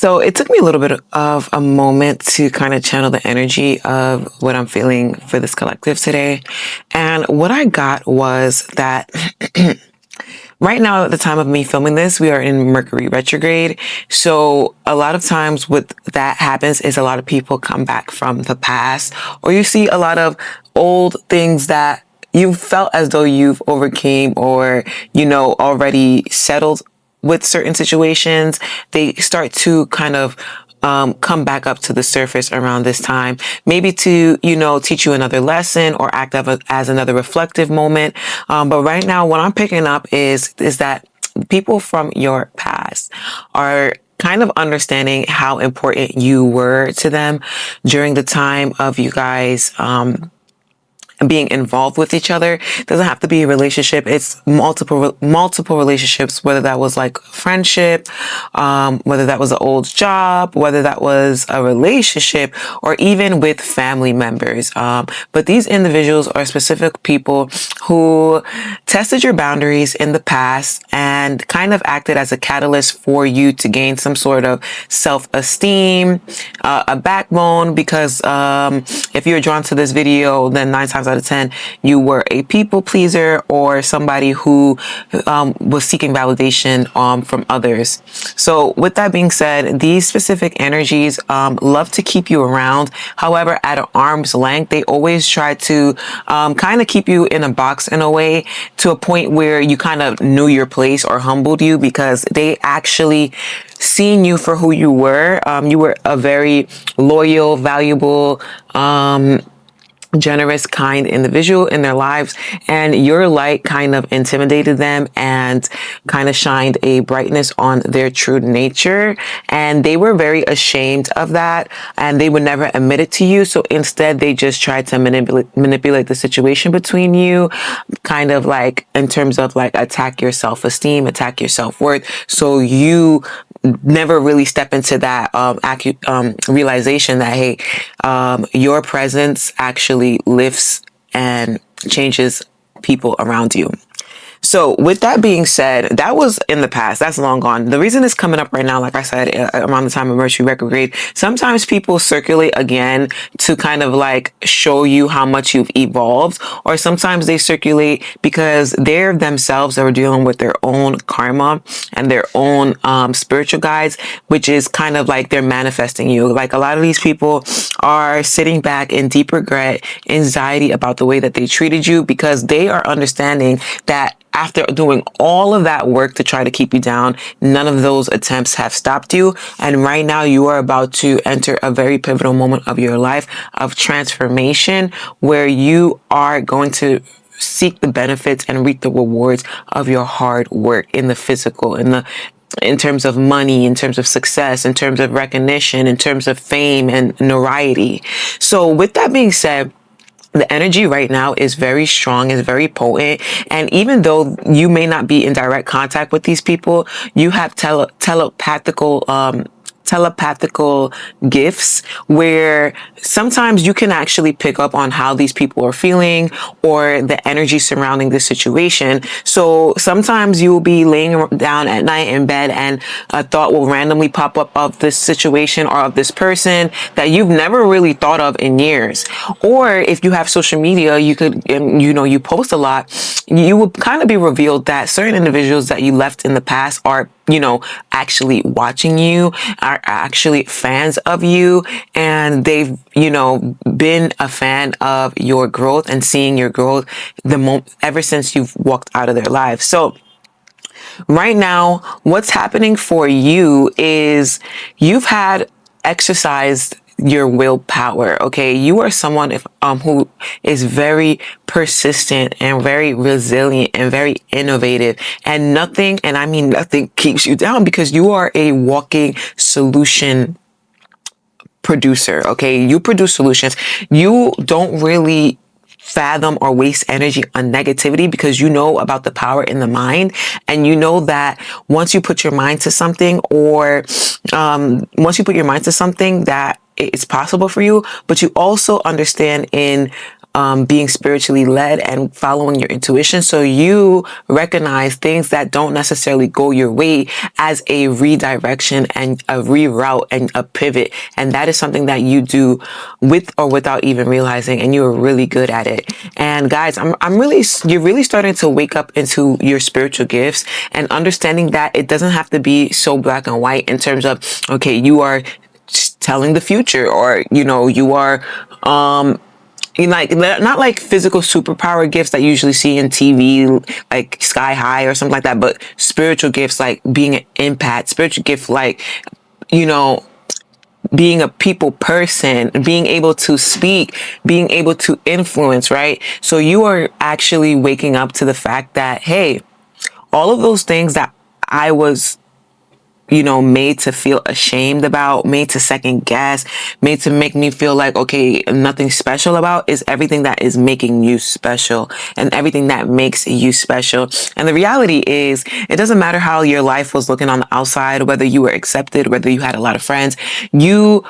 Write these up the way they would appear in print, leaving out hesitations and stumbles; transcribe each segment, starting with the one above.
So it took me a little bit of a moment to kind of channel the energy of what I'm feeling for this collective today. And what I got was that right now, at the time of me filming this, we are in Mercury retrograde. So a lot of times what that happens is a lot of people come back from the past, or you see a lot of old things that you felt as though you've overcame or, already settled with certain situations. They start to kind of come back up to the surface around this time, maybe to, teach you another lesson or act as another reflective moment. But right now, what I'm picking up is that people from your past are kind of understanding how important you were to them during the time of you guys, being involved with each other. It doesn't have to be a relationship. It's multiple relationships, whether that was like friendship, whether that was an old job, whether that was a relationship, or even with family members. But these individuals are specific people who tested your boundaries in the past and kind of acted as a catalyst for you to gain some sort of self-esteem, a backbone, because if you're drawn to this video, then 9 times out of 10, you were a people pleaser or somebody who was seeking validation from others. So with that being said, these specific energies love to keep you around. However, at an arm's length, they always try to kind of keep you in a box in a way, to a point where you kind of knew your place or humbled you, because they actually seen you for who you were. You were a very loyal, valuable, generous, kind individual in their lives, and your light kind of intimidated them and kind of shined a brightness on their true nature. And they were very ashamed of that, and they would never admit it to you. So instead, they just tried to manipulate the situation between you, kind of like in terms of like attack your self-esteem, attack your self-worth. So you never really step into that realization that, hey, your presence actually lifts and changes people around you. So with that being said, that was in the past. That's long gone. The reason it's coming up right now, like I said, around the time of Mercury retrograde, sometimes people circulate again to kind of like show you how much you've evolved, or sometimes they circulate because they're themselves that are dealing with their own karma and their own spiritual guides, which is kind of like they're manifesting you. Like a lot of these people are sitting back in deep regret, anxiety about the way that they treated you, because they are understanding that after doing all of that work to try to keep you down, none of those attempts have stopped you. And right now you are about to enter a very pivotal moment of your life of transformation, where you are going to seek the benefits and reap the rewards of your hard work in the physical, in terms of money, in terms of success, in terms of recognition, in terms of fame and notoriety. So with that being said, the energy right now is very strong, is very potent. And even though you may not be in direct contact with these people, you have telepathical gifts, where sometimes you can actually pick up on how these people are feeling or the energy surrounding the situation. So sometimes you will be laying down at night in bed and a thought will randomly pop up of this situation or of this person that you've never really thought of in years. Or if you have social media, you could, you post a lot, you will kind of be revealed that certain individuals that you left in the past are actually watching you, are actually fans of you, and they've, been a fan of your growth and seeing your growth ever since you've walked out of their lives. So right now, what's happening for you is you've had exercised your willpower. Okay. You are someone who is very persistent and very resilient and very innovative, and nothing, and I mean nothing, keeps you down, because you are a walking solution producer. Okay. You produce solutions. You don't really fathom or waste energy on negativity, because you know about the power in the mind, and you know that once you put your mind to something, that it's possible for you. But you also understand in being spiritually led and following your intuition. So you recognize things that don't necessarily go your way as a redirection and a reroute and a pivot. And that is something that you do with or without even realizing, and you're really good at it. And guys, you're really starting to wake up into your spiritual gifts and understanding that it doesn't have to be so black and white in terms of, okay, you are telling the future, or, you are, like, not like physical superpower gifts that you usually see in TV, like Sky High or something like that, but spiritual gifts like being an empath, spiritual gift like, you know, being a people person, being able to speak, being able to influence, right? So you are actually waking up to the fact that, hey, all of those things that I was, made to feel ashamed about, made to second guess, made to make me feel like, okay, nothing special about, is everything that is making you special and everything that makes you special. And the reality is, it doesn't matter how your life was looking on the outside, whether you were accepted, whether you had a lot of friends, you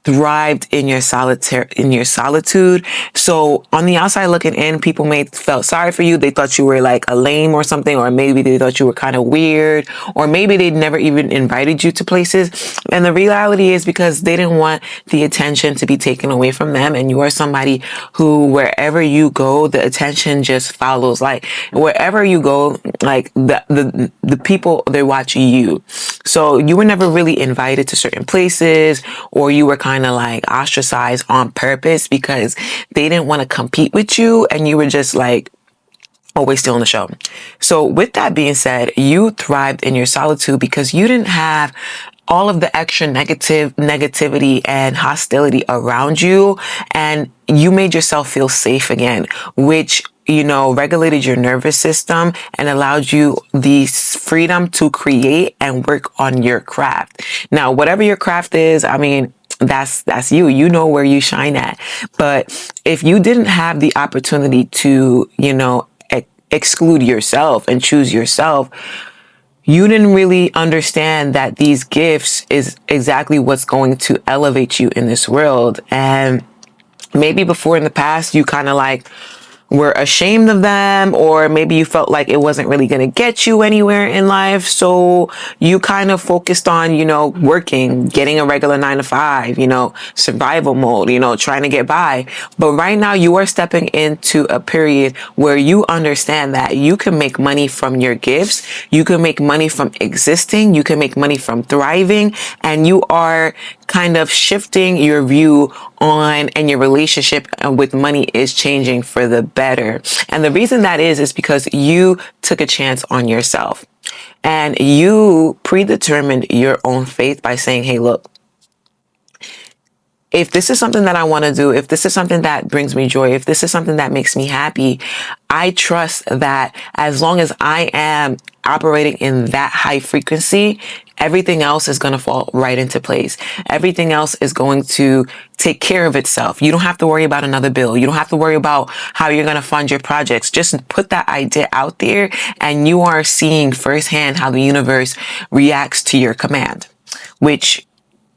thrived in your solitude. So on the outside looking in, people may felt sorry for you. They thought you were like a lame or something, or maybe they thought you were kind of weird, or maybe they'd never even invited you to places. And the reality is, because they didn't want the attention to be taken away from them. And you are somebody who, wherever you go, the attention just follows. Like wherever you go, like the people, they watch you. So you were never really invited to certain places, or you were kind of like ostracized on purpose because they didn't want to compete with you, and you were just like always still on the show. So with that being said, you thrived in your solitude because you didn't have all of the extra negativity and hostility around you, and you made yourself feel safe again, which regulated your nervous system and allowed you the freedom to create and work on your craft. Now, whatever your craft is, I mean, that's you. You know where you shine at. But if you didn't have the opportunity to, exclude yourself and choose yourself, you didn't really understand that these gifts is exactly what's going to elevate you in this world. And maybe before in the past, you kind of like were ashamed of them, or maybe you felt like it wasn't really going to get you anywhere in life. So you kind of focused on, working, getting a regular 9 to 5, survival mode, trying to get by. But right now you are stepping into a period where you understand that you can make money from your gifts. You can make money from existing. You can make money from thriving, and you are kind of shifting your view on, and your relationship with money is changing for the better. And the reason that is because you took a chance on yourself and you predetermined your own faith by saying, hey, look, if this is something that I want to do, if this is something that brings me joy, if this is something that makes me happy, I trust that as long as I am operating in that high frequency, everything else is going to fall right into place. Everything else is going to take care of itself. You don't have to worry about another bill. You don't have to worry about how you're going to fund your projects. Just put that idea out there, and you are seeing firsthand how the universe reacts to your command, which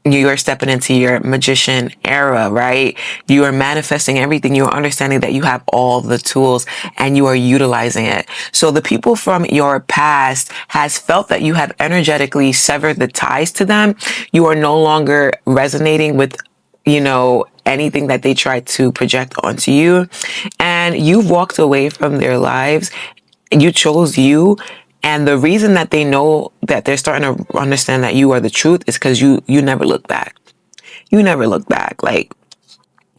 you are stepping into your magician era, right? You are manifesting everything. You are understanding that you have all the tools and you are utilizing it. So the people from your past has felt that you have energetically severed the ties to them. You are no longer resonating with, anything that they tried to project onto you. And you've walked away from their lives. You chose you. And the reason that they know that they're starting to understand that you are the truth is because you never look back. You never look back. Like,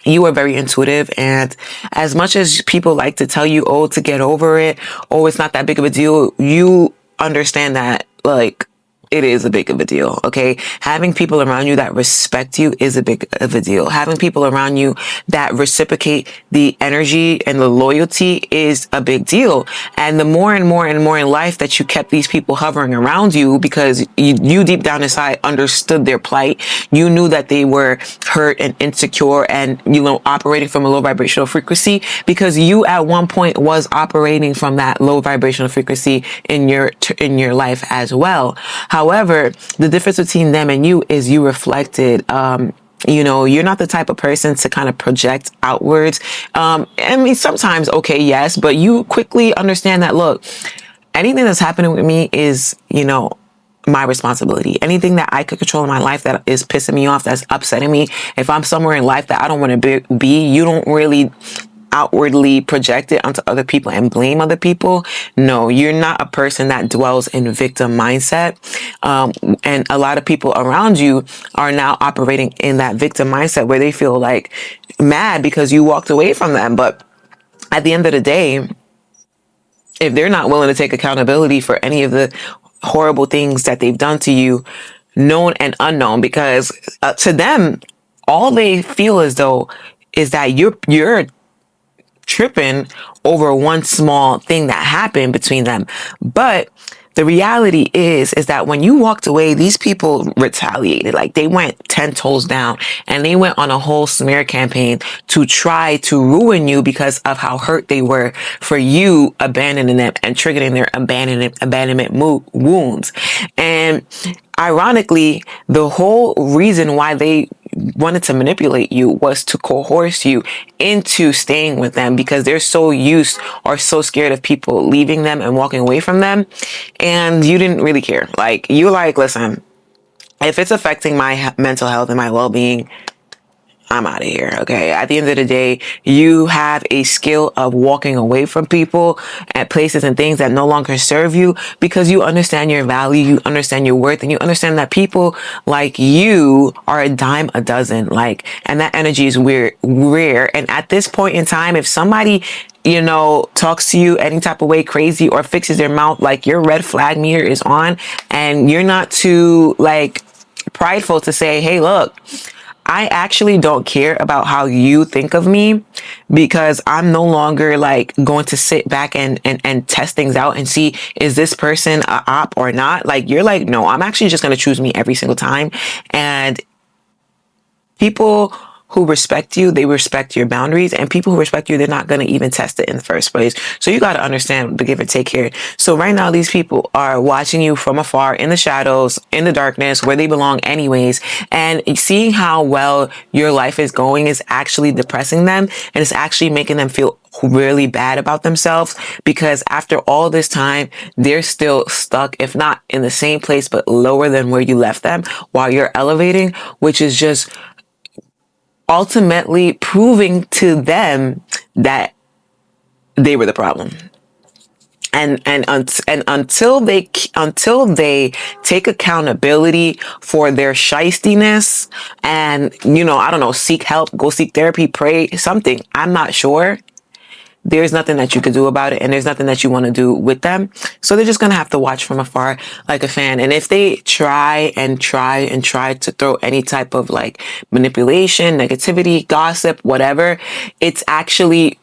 you are very intuitive. And as much as people like to tell you, oh, to get over it, oh, it's not that big of a deal, you understand that, like, it is a big of a deal. Okay. Having people around you that respect you is a big of a deal. Having people around you that reciprocate the energy and the loyalty is a big deal. And the more and more and more in life that you kept these people hovering around you, because you deep down inside understood their plight. You knew that they were hurt and insecure and, operating from a low vibrational frequency, because you at one point was operating from that low vibrational frequency in your life as well. However, the difference between them and you is you reflected You're not the type of person to kind of project outwards. I mean, sometimes, okay, yes, but you quickly understand that, look, anything that's happening with me is, my responsibility. Anything that I could control in my life that is pissing me off, that's upsetting me, if I'm somewhere in life that I don't want to be, you don't really outwardly project it onto other people and blame other people. No, you're not a person that dwells in victim mindset. And a lot of people around you are now operating in that victim mindset where they feel like mad because you walked away from them. But at the end of the day, if they're not willing to take accountability for any of the horrible things that they've done to you, known and unknown, because to them, all they feel as though is that you're tripping over one small thing that happened between them. But the reality is that when you walked away, these people retaliated. Like, they went 10 toes down and they went on a whole smear campaign to try to ruin you because of how hurt they were for you abandoning them and triggering their abandonment wounds. And ironically, the whole reason why they wanted to manipulate you was to coerce you into staying with them, because they're so used or so scared of people leaving them and walking away from them. And you didn't really care. Like, you like, listen, if it's affecting my mental health and my well-being, I'm out of here. Okay. At the end of the day, you have a skill of walking away from people at places and things that no longer serve you, because you understand your value, you understand your worth, and you understand that people like you are a dime a dozen. Like, and that energy is rare. And at this point in time, if somebody, talks to you any type of way crazy or fixes their mouth, like, your red flag meter is on, and you're not too like prideful to say, hey, look, I actually don't care about how you think of me, because I'm no longer like going to sit back and test things out and see, is this person a op or not? Like, you're like, no, I'm actually just going to choose me every single time. And people who respect you, they respect your boundaries, and people who respect you, they're not going to even test it in the first place. So you got to understand the give and take here. So right now, these people are watching you from afar, in the shadows, in the darkness, where they belong anyways. And seeing how well your life is going is actually depressing them, and it's actually making them feel really bad about themselves, because after all this time, they're still stuck, if not in the same place, but lower than where you left them, while you're elevating, which is just ultimately proving to them that they were the problem. And until they take accountability for their shystiness, and I don't know, seek help, go seek therapy, pray, something, I'm not sure, there's nothing that you could do about it, and there's nothing that you want to do with them. So they're just going to have to watch from afar like a fan. And if they try to throw any type of like manipulation, negativity, gossip, whatever, it's actually,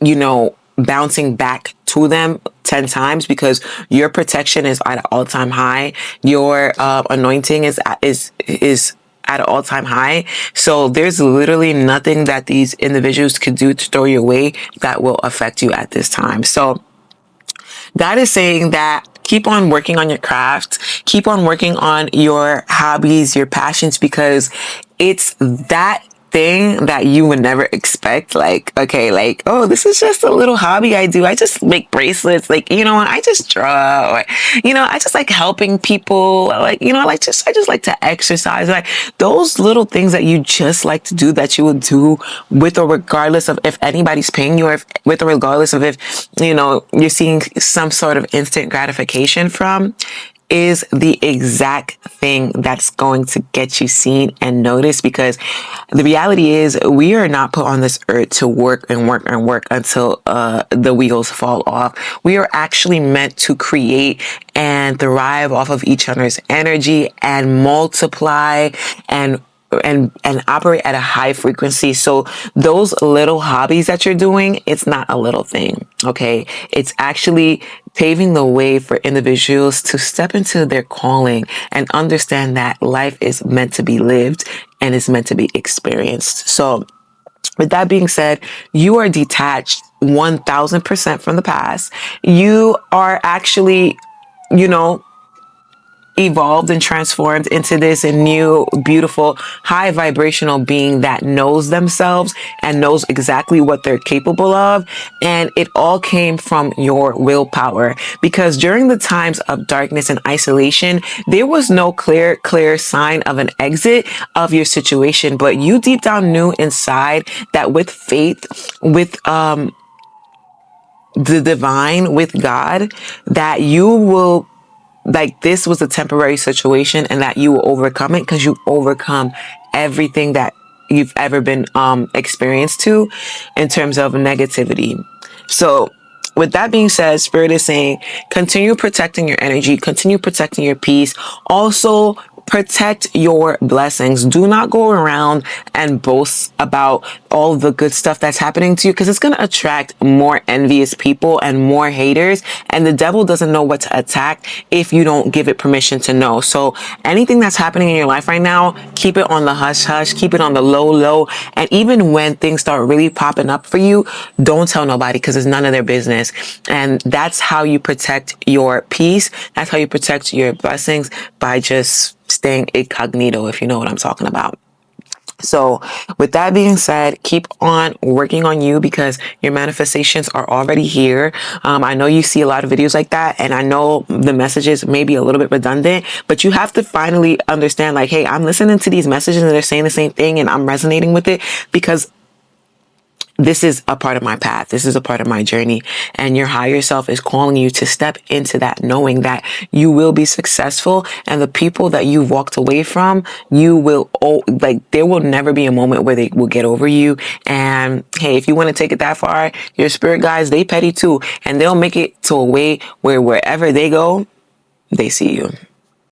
bouncing back to them 10 times, because your protection is at an all-time high. Your anointing is at an all-time high. So there's literally nothing that these individuals could do to throw your way that will affect you at this time. So that is saying that keep on working on your craft, keep on working on your hobbies, your passions, because it's that thing that you would never expect. Like, okay, like, oh, this is just a little hobby I do. I just make bracelets. Like, I just draw, or, I just like helping people. Like, I just like to exercise. Like, those little things that you just like to do, that you would do with or regardless of if anybody's paying you, or with or regardless of if, you're seeing some sort of instant gratification from, is the exact thing that's going to get you seen and noticed. Because the reality is, we are not put on this earth to work and work and work until the wheels fall off. We are actually meant to create and thrive off of each other's energy and multiply and operate at a high frequency. So those little hobbies that you're doing, it's not a little thing. Okay. It's actually paving the way for individuals to step into their calling and understand that life is meant to be lived and is meant to be experienced. So with that being said, you are detached 1000% from the past. You are actually, you know, evolved and transformed into this new, beautiful, high vibrational being that knows themselves and knows exactly what they're capable of. And it all came from your willpower, because during the times of darkness and isolation, there was no clear sign of an exit of your situation. But you deep down knew inside that with faith, with the divine, with God, that you will, like, this was a temporary situation and that you will overcome it, because you overcome everything that you've ever been experienced to in terms of negativity. So with that being said, Spirit is saying continue protecting your energy, continue protecting your peace. Also protect your blessings. Do not go around and boast about all the good stuff that's happening to you, because it's going to attract more envious people and more haters. And the devil doesn't know what to attack if you don't give it permission to know. So anything that's happening in your life right now, keep it on the hush hush, keep it on the low. And even when things start really popping up for you, don't tell nobody, because it's none of their business. And that's how you protect your peace. That's how you protect your blessings, by just staying incognito, if you know what I'm talking about. So with that being said, keep on working on you, because your manifestations are already here. I know you see a lot of videos like that, and I know the messages may be a little bit redundant, but you have to finally understand, like, hey, I'm listening to these messages and they're saying the same thing and I'm resonating with it, because this is a part of my path. This is a part of my journey. And your higher self is calling you to step into that, knowing that you will be successful. And the people that you walked away from, you will, there will never be a moment where they will get over you. And hey, if you want to take it that far, your spirit guides, they petty too. And they'll make it to a way where wherever they go, they see you.